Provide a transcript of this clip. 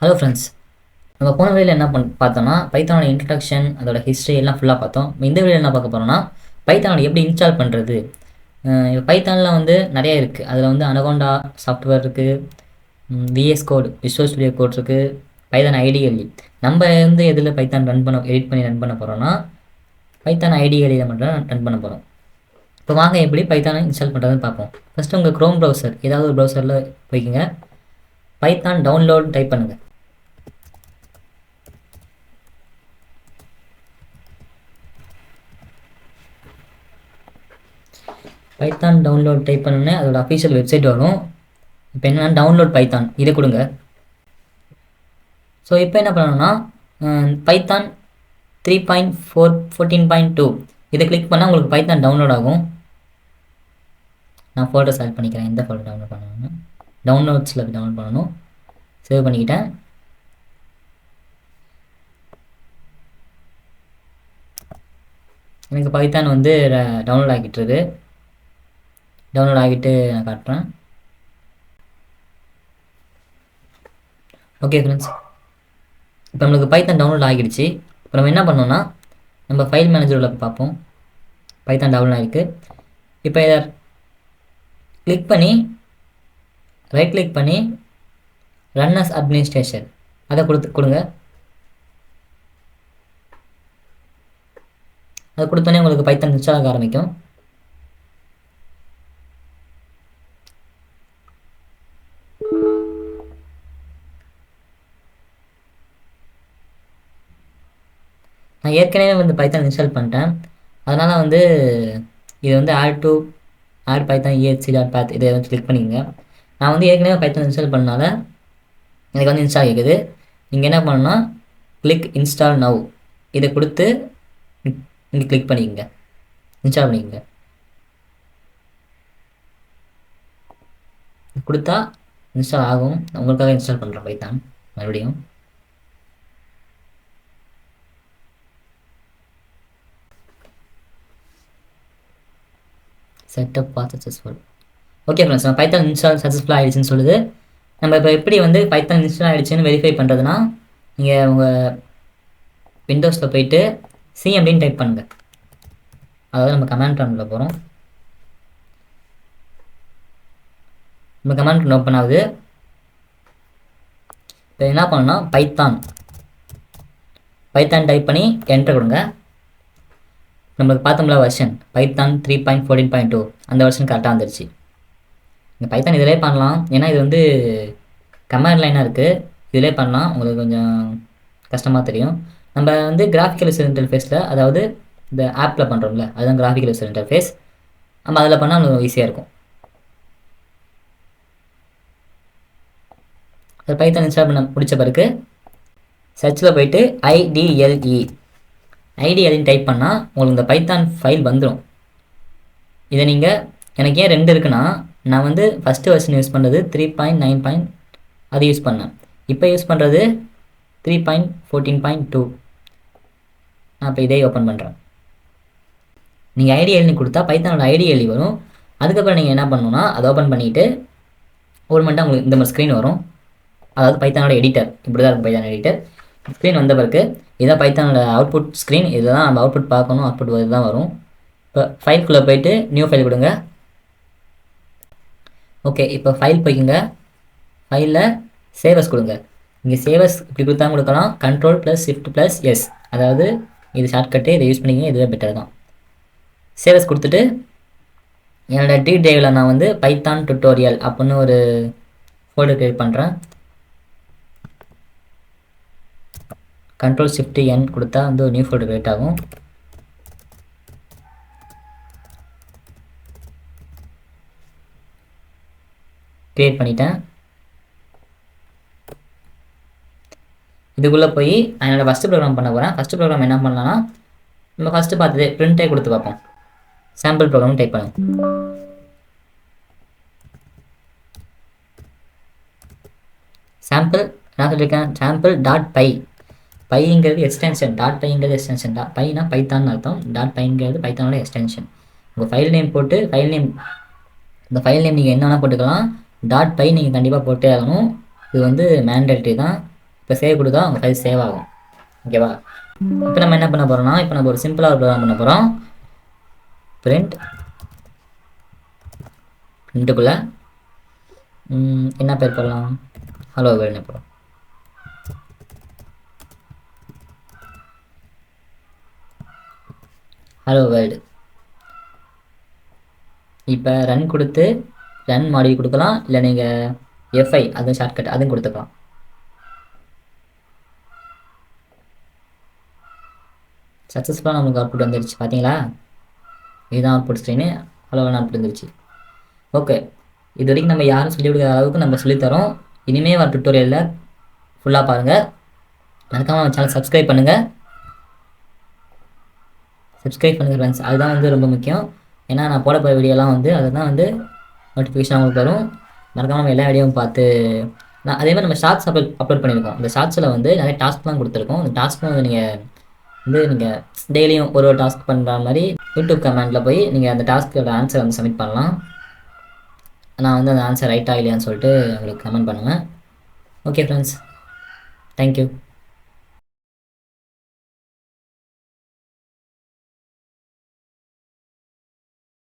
Hello friends, நம்ம போன வீடியோவில் என்ன பார்த்தோம்னா பைத்தானோட இன்ட்ரடக்ஷன், அதோட ஹிஸ்ட்ரி எல்லாம் ஃபுல்லாக பார்த்தோம். இந்த வீடியோ என்ன பார்க்க போகிறோம்னா பைத்தானோட எப்படி இன்ஸ்டால் பண்ணுறது. இப்போ பைத்தானில் வந்து நிறைய இருக்குது. அதில் வந்து அனகோண்டா சாஃப்ட்வேர் இருக்குது, VS Code, Visual Studio Code இருக்குது, பைத்தான் ஐடிஎல்இ. நம்ம வந்து எதில் பைத்தான் எடிட் பண்ணி ரன் பண்ண போகிறோம்னா பைத்தான் ஐடிஎல்இயில் மட்டும் ரன் பண்ண போகிறோம். இப்போ வாங்க எப்படி பைத்தானை இன்ஸ்டால் பண்ணுறதுன்னு பார்ப்போம். ஃபஸ்ட்டு உங்கள் க்ரோம் ப்ரௌசர் ஏதாவது ஒரு ப்ரௌசரில் போய்க்குங்க, பைத்தான் டவுன்லோட் டைப் பண்ணுங்கள். பைத்தான் டவுன்லோட் டைப் பண்ணோன்னே அதோட அஃபிஷியல் வெப்சைட் வரும். இப்போ என்னென்னா டவுன்லோட் பைத்தான் இதை கொடுங்க. ஸோ இப்போ என்ன பண்ணணும்னா பைத்தான் 3.14.2 இதை கிளிக் பண்ணால் உங்களுக்கு பைத்தான் டவுன்லோட் ஆகும். நான் ஃபோல்டர் செலக்ட் பண்ணிக்கிறேன், எந்த ஃபோல்டர் டவுன்லோட் பண்ணணும்னு. டவுன்லோட்ஸில் டவுன்லோட் பண்ணணும். சேவ் பண்ணிக்கிட்டேன். எனக்கு பைத்தான் வந்து டவுன்லோட் ஆகிட்டுருக்கு. டவுன்லோட் ஆகிட்டு நான் காட்டுறேன். ஓகே ஃப்ரெண்ட்ஸ், இப்போ நம்மளுக்கு பைத்தான் டவுன்லோட் ஆகிடுச்சு. இப்போ நம்ம என்ன பண்ணோம்னா நம்ம ஃபைல் மேனேஜரில் பார்ப்போம். பைத்தான் டவுன்லோட் ஆகிருக்கு. இப்போ இதை கிளிக் பண்ணி ரைட் கிளிக் பண்ணி ரன் அஸ் அட்மினிஸ்ட்ரேஷன் அதை கொடுங்க. அதை கொடுத்தோன்னே உங்களுக்கு பைத்தான் இன்ஸ்டால் ஆக ஆரம்பிக்கும். நான் ஏற்கனவே வந்து பைத்தான் இன்ஸ்டால் பண்ணிட்டேன். அதனால் வந்து இது வந்து ஆட் பைத்தான் exe.path இதை வந்து கிளிக் பண்ணிக்கங்க. நான் வந்து ஏற்கனவே பைத்தான் இன்ஸ்டால் பண்ணனால எனக்கு வந்து இன்ஸ்டால் கேட்குது. நீங்கள் என்ன பண்ணணும்னா கிளிக் இன்ஸ்டால் நவ் இதை கொடுத்து இங்கே கிளிக் பண்ணிக்கங்க, இன்ஸ்டால் பண்ணிக்கங்க. கொடுத்தா இன்ஸ்டால் ஆகும். உங்களுக்காக இன்ஸ்டால் பண்ணுறேன் பைத்தான் மறுபடியும். செட்டப் பாத் சக்ஸஸ்ஃபுல். ஓகே ஃப்ரெண்ட்ஸ், நம்ம பைத்தான் இன்ஸ்டால் சக்ஸஸ்ஃபுல் ஆகிடுச்சுன்னு சொல்லுது. நம்ம இப்போ எப்படி வந்து பைத்தான் இன்ஸ்டால் ஆகிடுச்சுன்னு வெரிஃபை பண்ணுறதுனா நீங்கள் உங்கள் விண்டோஸில் போயிட்டு சிஎம்டின்னு டைப் பண்ணுங்கள். அதாவது நம்ம கமாண்ட் ப்ராம்ப்டில் போகிறோம். நம்ம கமாண்ட் ஓப்பன் ஆகுது. இப்போ என்ன பண்ணணும்னா பைத்தான் டைப் பண்ணி என்டர் கொடுங்க. நம்மளுக்கு பார்த்தோம்ல வெர்ஷன் பைத்தான் 3.14.2 அந்த வெர்ஷன் கரெக்டாக வந்துருச்சு. இந்த பைத்தான் இதிலே பண்ணலாம், ஏன்னா இது வந்து கமாண்ட் லைனாக இருக்குது. இதிலே பண்ணலாம், உங்களுக்கு கொஞ்சம் கஷ்டமாக தெரியும். நம்ம வந்து கிராஃபிக்கல் யூசர் இன்டர்ஃபேஸில், அதாவது இந்த ஆப்பில் பண்ணுறோம்ல அதுதான் கிராஃபிக்கல் யூசர் இன்டர்ஃபேஸ். நம்ம அதில் பண்ணால் நமக்கு ஈஸியாக இருக்கும். அது பைத்தான் இன்ஸ்டால் பண்ண முடித்த பிறகு சர்ச்சில் போயிட்டு ஐடிஎல்இன்னு டைப் பண்ணால் உங்களுக்கு இந்த பைத்தான் ஃபைல் வந்துடும். இதை நீங்கள் எனக்கு ஏன் 2 இருக்குன்னா, நான் வந்து ஃபஸ்ட்டு வெர்ஷன் யூஸ் பண்ணுறது 3.9. அது யூஸ் பண்ணேன். இப்போ யூஸ் பண்ணுறது 3.14.2. நான் இப்போ இதே ஓப்பன் பண்ணுறேன். நீங்கள் ஐடிஎல்இ கொடுத்தா பைத்தானோட ஐடிஎல்இ வரும். அதுக்கப்புறம் நீங்கள் என்ன பண்ணணும்னா அதை ஓப்பன் பண்ணிவிட்டு ஒரு மணி உங்களுக்கு இந்த மாதிரி ஸ்க்ரீன் வரும். அதாவது பைத்தானோட எடிட்டர் இப்படி தான் இருக்கும். பைத்தான் எடிட்டர் ஸ்க்ரீன் வந்த பிறகு இதான் பைத்தானோட அவுட்புட் ஸ்க்ரீன். இதுதான் நம்ம அவுட்புட் பார்க்கணும். அவுட்புட் தான் வரும். இப்போ ஃபைல்குள்ளே போயிட்டு நியூ ஃபைல் கொடுங்க. ஓகே, இப்போ ஃபைல் போய்க்குங்க. ஃபைலில் சேவஸ் கொடுங்க. இங்கே சேவஸ் இப்படி கொடுத்தா கொடுக்கலாம், Ctrl+Shift+S, அதாவது இது ஷார்ட்கட்டு. இதை யூஸ் பண்ணிங்க, இதுவே பெட்டர் தான். சேவஸ் கொடுத்துட்டு என்னோடய டி டிரைவில் நான் வந்து பைத்தான் டுட்டோரியல் அப்படின்னு ஒரு ஃபோல்டர் க்ரியேட் பண்ணுறேன். Ctrl+Shift+N கொடுத்தா வந்து ஒரு நியூ ஃபோல்டர் க்ரியேட் ஆகும். க்ரியேட் பண்ணிட்டேன். இதுக்குள்ளே போய் நான் என்னோடய ஃபஸ்ட்டு ப்ரோக்ராம் பண்ண போகிறேன். ஃபஸ்ட்டு ப்ரோக்ராம் என்ன பண்ணலான்னா நம்ம ஃபஸ்ட்டு பார்த்தது பிரிண்ட்டே கொடுத்து பார்ப்போம். சாம்பிள் ப்ரோக்ராம் டைப் பண்ணுங்க. சாம்பிள் நான் சொல்லியிருக்கேன், sample.py. பைங்கிறது எக்ஸ்டென்ஷன், .pyங்கிறது எக்ஸ்டென்ஷன். பைனா பைத்தான் அர்த்தம், .pyங்கிறது பைத்தானோட எக்ஸ்டென்ஷன். உங்கள் ஃபைல் நேம் போட்டு இந்த ஃபைல் நேம் நீங்கள் என்ன வேணால் போட்டுக்கலாம். .py நீங்கள் கண்டிப்பாக போட்டே ஆகணும். இது வந்து மேண்டேட்டரி தான். இப்போ சேவ் கொடுத்தா உங்கள் ஃபைல் சேவ் ஆகும். ஓகேவா? இப்போ நம்ம என்ன பண்ண போகிறோம்னா, இப்போ நம்ம ஒரு சிம்பிளாக ஒரு ப்ரோக்ராம் பண்ண போகிறோம். பிரிண்ட்டுக்குள்ளே என்ன பேர் போடலாம்? ஹலோ வேர்ல்டு போகிறோம். Hello world. இப்போ ரன் கொடுத்து ரன் மாடியூல் கொடுக்கலாம், இல்லை நீங்கள் F5 அதுவும் ஷார்ட்கட் அதுவும் கொடுத்துக்கலாம். சக்ஸஸ்ஃபுல்லாக நமக்கு அவுட்புட் வந்துருச்சு. பார்த்தீங்களா? இதுதான் அவுட்புட் ஸ்க்ரீனு. ஹலோன்னு அவுட்புட் வந்துருச்சு. ஓகே, இது வரைக்கும் நம்ம யாரும் சொல்லிக் கொடுக்குற அளவுக்கு நம்ம சொல்லித்தரோம். இனிமேல் வர டுட்டோரியலில் ஃபுல்லாக பாருங்கள். மறக்காமல் நம்ம சேனல் சப்ஸ்கிரைப் பண்ணுங்கள் ஃப்ரெண்ட்ஸ். அதுதான் வந்து ரொம்ப முக்கியம். ஏன்னா நான் போட போகிற வீடியோலாம் வந்து அதுதான் வந்து நோட்டிஃபிகேஷன் உங்களுக்கு வரும். மறக்காமல் நம்ம எல்லா வீடியோவும் பார்த்து நான் அதே மாதிரி நம்ம ஷார்ட்ஸ் அப்லோட் பண்ணியிருக்கோம். இந்த ஷார்ட்ஸில் வந்து நிறைய டாஸ்க்லாம் கொடுத்துருக்கோம். இந்த டாஸ்க்கும் வந்து நீங்கள் டெய்லியும் ஒரு டாஸ்க் பண்ணுற மாதிரி யூடியூப் கமெண்டில் போய் நீங்கள் அந்த டாஸ்க்கோட ஆன்சர் வந்து சப்மிட் பண்ணலாம். நான் வந்து அந்த ஆன்சர் ரைட்டாக இல்லையான்னு சொல்லிட்டு உங்களுக்கு கமெண்ட் பண்ணுவேன். Okay friends, thank you.